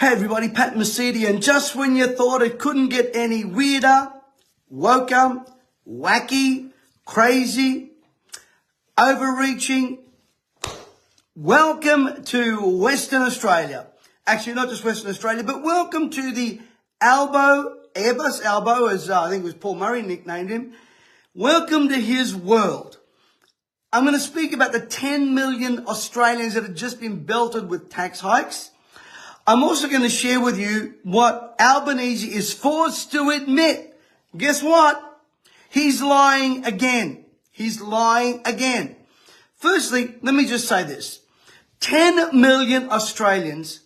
Hey everybody, Pat Mercedes, and just when you thought it couldn't get any weirder, woker, wacky, crazy, overreaching, welcome to Western Australia. Actually, not just Western Australia, but welcome to the Airbus Albo, as I think it was Paul Murray nicknamed him. Welcome to his world. I'm going to speak about the 10 million Australians that have just been belted with tax hikes. I'm also going to share with you what Albanese is forced to admit. Guess what? He's lying again. He's lying again. Firstly, let me just say this. 10 million Australians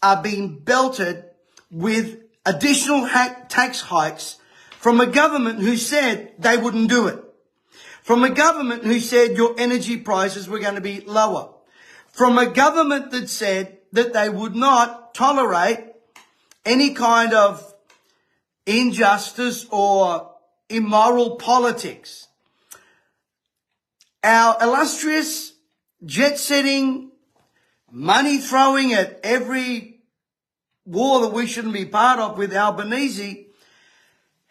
are being belted with additional tax hikes from a government who said they wouldn't do it. From a government who said your energy prices were going to be lower. From a government that said that they would not tolerate any kind of injustice or immoral politics. Our illustrious, jet-setting, money-throwing at every war that we shouldn't be part of with Albanese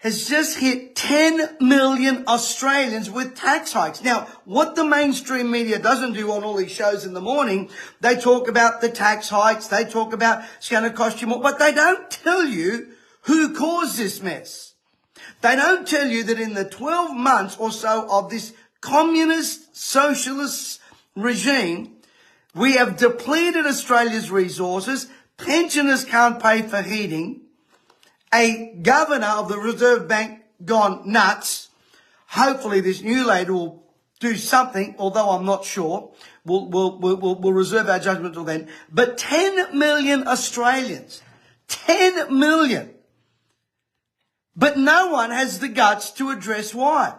has just hit 10 million Australians with tax hikes. Now, what the mainstream media doesn't do on all these shows in the morning, they talk about the tax hikes, they talk about it's going to cost you more, but they don't tell you who caused this mess. They don't tell you that in the 12 months or so of this communist, socialist regime, we have depleted Australia's resources, pensioners can't pay for heating, a governor of the Reserve Bank gone nuts. Hopefully this new lady will do something, although I'm not sure. We'll reserve our judgment till then. But 10 million Australians. 10 million. But no one has the guts to address why.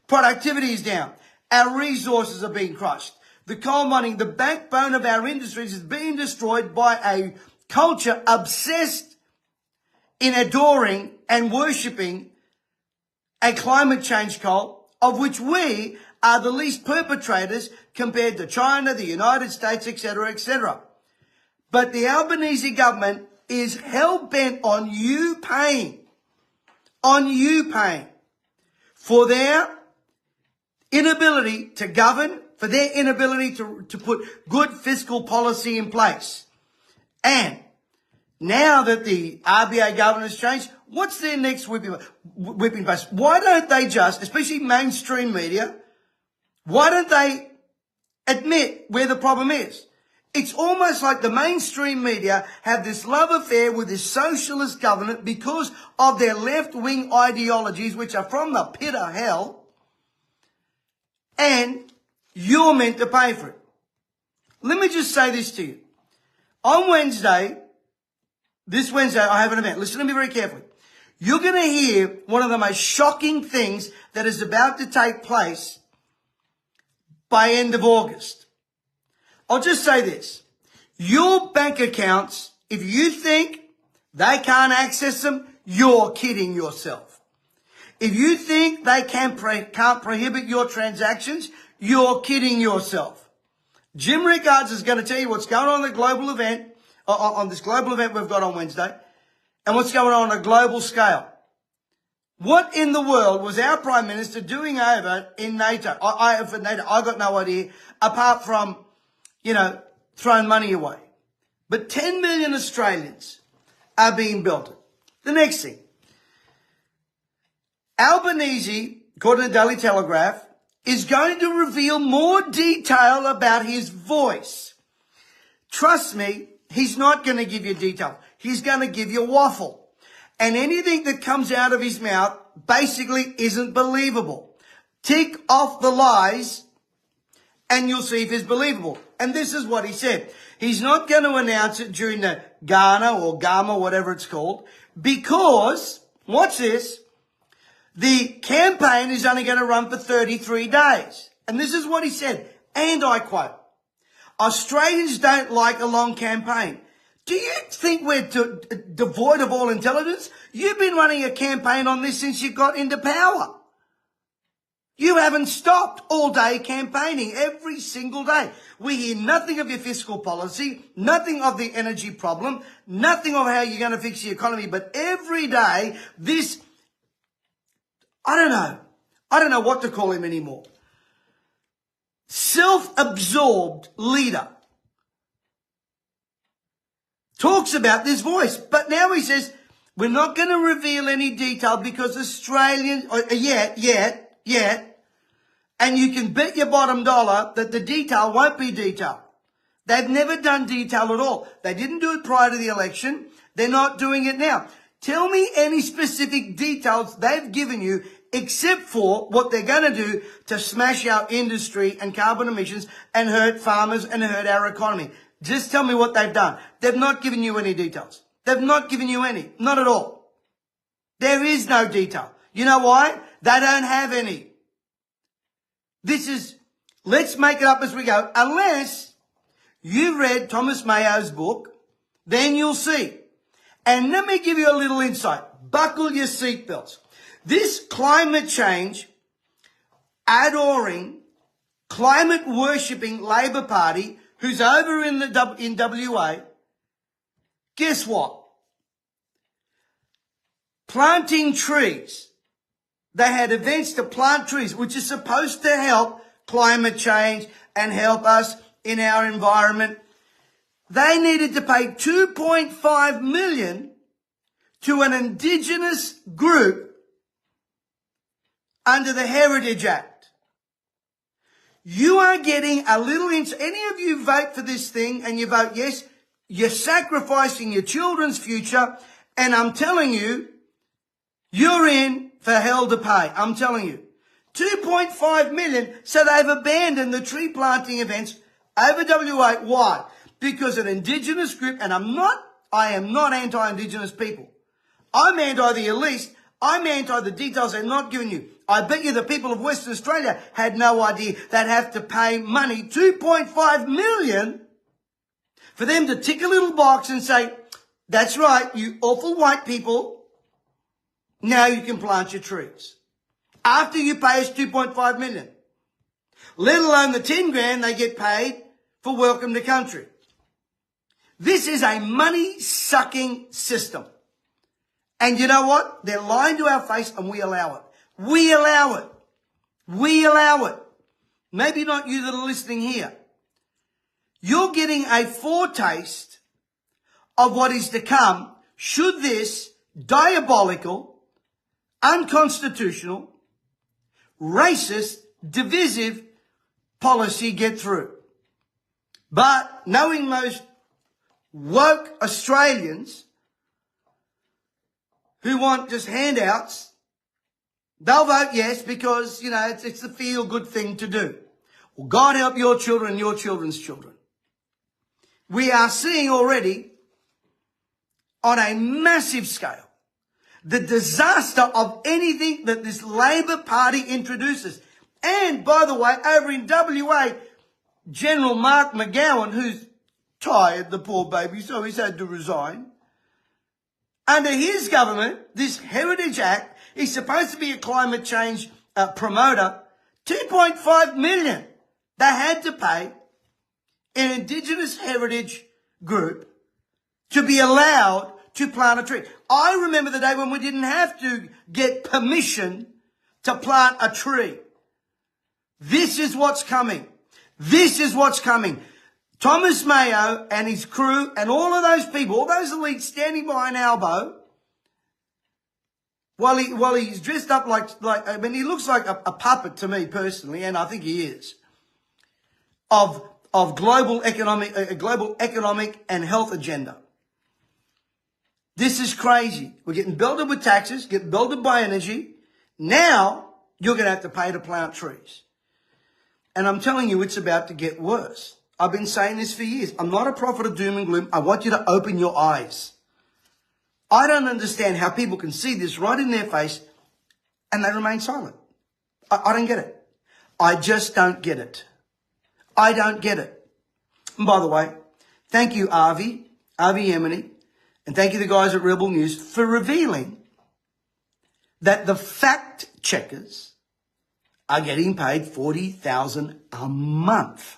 Productivity is down. Our resources are being crushed. The coal mining, the backbone of our industries, is being destroyed by a culture obsessed in adoring and worshipping a climate change cult, of which we are the least perpetrators compared to China, the United States, etc., etc. But the Albanese government is hell-bent on you paying for their inability to govern, for their inability to put good fiscal policy in place. And now that the RBA governor has changed, what's their next whipping post? Why don't they just, especially mainstream media, why don't they admit where the problem is? It's almost like the mainstream media have this love affair with this socialist government because of their left-wing ideologies, which are from the pit of hell, and you're meant to pay for it. Let me just say this to you. On this Wednesday, I have an event. Listen to me very carefully. You're going to hear one of the most shocking things that is about to take place by end of August. I'll just say this. Your bank accounts, if you think they can't access them, you're kidding yourself. If you think they can't prohibit your transactions, you're kidding yourself. Jim Rickards is going to tell you what's going on at the global event, on this global event we've got on Wednesday, and what's going on a global scale. What in the world was our Prime Minister doing over in NATO? I got no idea, apart from, throwing money away. But 10 million Australians are being belted. The next thing. Albanese, according to the Daily Telegraph, is going to reveal more detail about his voice. Trust me, he's not going to give you detail. He's going to give you waffle. And anything that comes out of his mouth basically isn't believable. Tick off the lies and you'll see if it's believable. And this is what he said. He's not going to announce it during the Ghana or Gama, whatever it's called, because, watch this, the campaign is only going to run for 33 days. And this is what he said, and I quote, Australians don't like a long campaign. Do you think we're devoid of all intelligence? You've been running a campaign on this since you got into power. You haven't stopped all day campaigning, every single day. We hear nothing of your fiscal policy, nothing of the energy problem, nothing of how you're going to fix the economy, but every day this, I don't know what to call him anymore. Self-absorbed leader talks about this voice, but now he says, we're not going to reveal any detail because Australians, yet, and you can bet your bottom dollar that the detail won't be detailed. They've never done detail at all. They didn't do it prior to the election. They're not doing it now. Tell me any specific details they've given you except for what they're going to do to smash our industry and carbon emissions and hurt farmers and hurt our economy. Just tell me what they've done. They've not given you any details. They've not given you any. Not at all. There is no detail. You know why? They don't have any. This is, let's make it up as we go. Unless you read Thomas Mayo's book, then you'll see. And let me give you a little insight. Buckle your seatbelts. This climate change, adoring, climate worshipping Labor Party, who's over in WA, guess what? Planting trees. They had events to plant trees, which is supposed to help climate change and help us in our environment. They needed to pay $2.5 million to an Indigenous group under the Heritage Act. You are getting a little any of you vote for this thing and you vote yes, you're sacrificing your children's future, and I'm telling you, you're in for hell to pay. I'm telling you. 2.5 million, so they've abandoned the tree planting events over WA. Why? Because an Indigenous group, and I am not anti-Indigenous people. I'm anti the elite. I'm anti the details they're not giving you. I bet you the people of Western Australia had no idea they'd have to pay money, 2.5 million, for them to tick a little box and say, that's right, you awful white people, now you can plant your trees. After you pay us 2.5 million. Let alone the 10 grand they get paid for welcome to country. This is a money-sucking system. And you know what? They're lying to our face and we allow it. We allow it. We allow it. Maybe not you that are listening here. You're getting a foretaste of what is to come should this diabolical, unconstitutional, racist, divisive policy get through. But knowing most woke Australians who want just handouts, they'll vote yes because, it's the feel-good thing to do. Well, God help your children and your children's children. We are seeing already on a massive scale the disaster of anything that this Labor Party introduces. And, by the way, over in WA, General Mark McGowan, who's tired, the poor baby, so he's had to resign. Under his government, this Heritage Act is supposed to be a climate change promoter. 2.5 million they had to pay an Indigenous heritage group to be allowed to plant a tree. I remember the day when we didn't have to get permission to plant a tree. This is what's coming. This is what's coming. Thomas Mayo and his crew and all of those people, all those elites standing behind Albo, while he's dressed up he looks like a puppet to me personally, and I think he is, of global economic and health agenda. This is crazy. We're getting belted with taxes, getting belted by energy. Now you're going to have to pay to plant trees. And I'm telling you, it's about to get worse. I've been saying this for years. I'm not a prophet of doom and gloom. I want you to open your eyes. I don't understand how people can see this right in their face and they remain silent. I don't get it. I just don't get it. I don't get it. And by the way, thank you, Avi Emini, and thank you the guys at Rebel News for revealing that the fact checkers are getting paid $40,000 a month.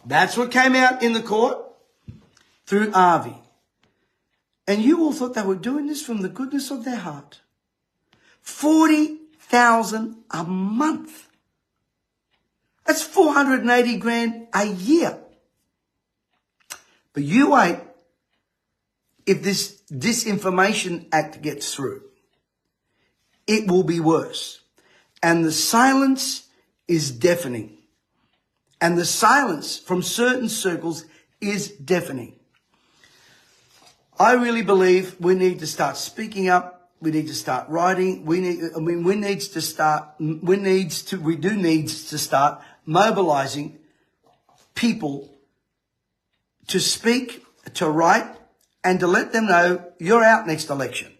That's what came out in the court through Avi. And you all thought they were doing this from the goodness of their heart. $40,000 a month. That's 480 grand a year. But you wait if this Disinformation Act gets through. It will be worse. And the silence is deafening. And the silence from certain circles is deafening. I really believe we need to start speaking up. We need to start writing. We need to start mobilizing people to speak, to write, and to let them know you're out next election.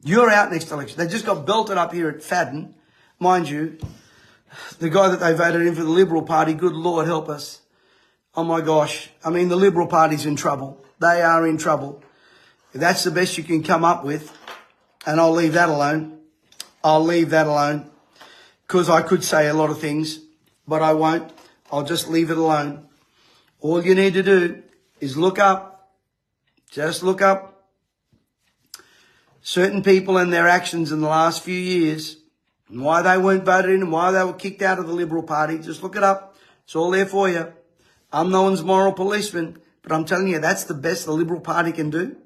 You're out next election. They just got belted up here at Fadden. Mind you, the guy that they voted in for the Liberal Party, good Lord help us. Oh my gosh. I mean, the Liberal Party's in trouble. They are in trouble. If that's the best you can come up with, and I'll leave that alone. I'll leave that alone. Because I could say a lot of things, but I won't. I'll just leave it alone. All you need to do is look up. Just look up certain people and their actions in the last few years, and why they weren't voted in and why they were kicked out of the Liberal Party. Just look it up. It's all there for you. I'm no one's moral policeman, but I'm telling you, that's the best the Liberal Party can do.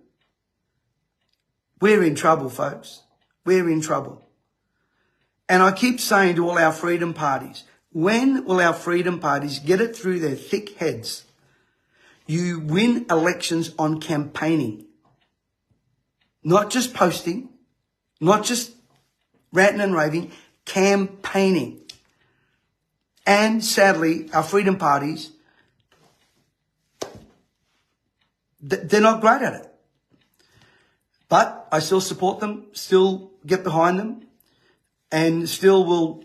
We're in trouble, folks. We're in trouble. And I keep saying to all our freedom parties, when will our freedom parties get it through their thick heads? You win elections on campaigning. Not just posting, not just ranting and raving, campaigning. And sadly, our freedom parties, they're not great at it. But I still support them, still get behind them, and still will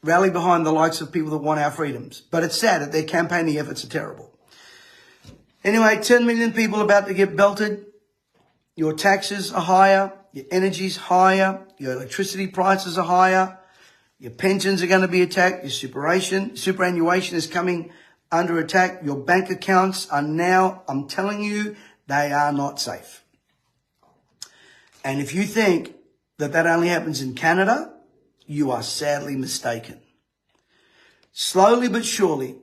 rally behind the likes of people that want our freedoms. But it's sad that their campaigning efforts are terrible. Anyway, 10 million people about to get belted. Your taxes are higher, your energy's higher, your electricity prices are higher, your pensions are going to be attacked, your superannuation is coming under attack, your bank accounts are now, I'm telling you, they are not safe. And if you think that that only happens in Canada, you are sadly mistaken. Slowly but surely,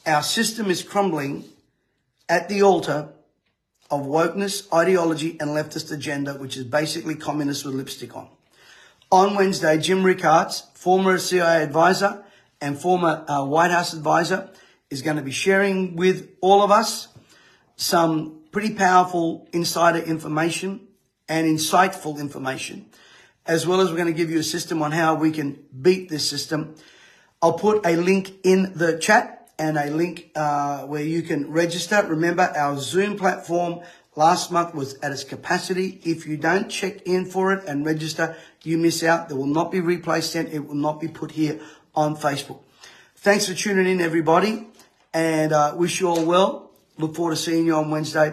our system is crumbling at the altar of wokeness, ideology, and leftist agenda, which is basically communists with lipstick on. On Wednesday, Jim Rickards, former CIA advisor and former White House advisor, is going to be sharing with all of us some pretty powerful insider information and insightful information, as well as we're going to give you a system on how we can beat this system. I'll put a link in the chat and a link where you can register. Remember, our Zoom platform last month was at its capacity. If you don't check in for it and register, you miss out. There will not be replay sent. It will not be put here on Facebook. Thanks for tuning in, everybody, and wish you all well. Look forward to seeing you on Wednesday.